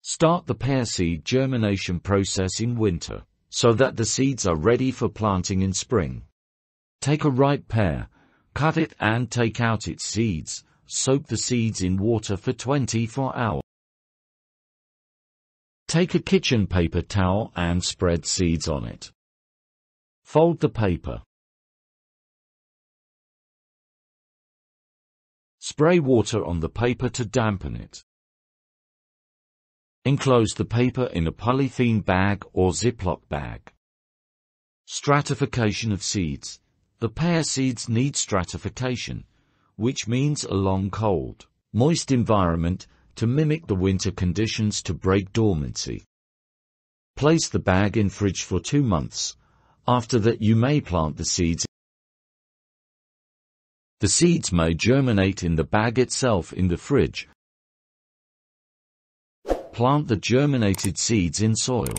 Start the pear seed germination process in winter, so that the seeds are ready for planting in spring. Take a ripe pear, cut it and take out its seeds. Soak the seeds in water for 24 hours. Take a kitchen paper towel and spread seeds on it. Fold the paper. Spray water on the paper to dampen it. Enclose the paper in a polythene bag or Ziploc bag. Stratification of seeds. The pear seeds need stratification, which means a long cold, moist environment to mimic the winter conditions to break dormancy. Place the bag in fridge for 2 months. After that you may plant the seeds. The seeds may germinate in the bag itself in the fridge. Plant the germinated seeds in soil.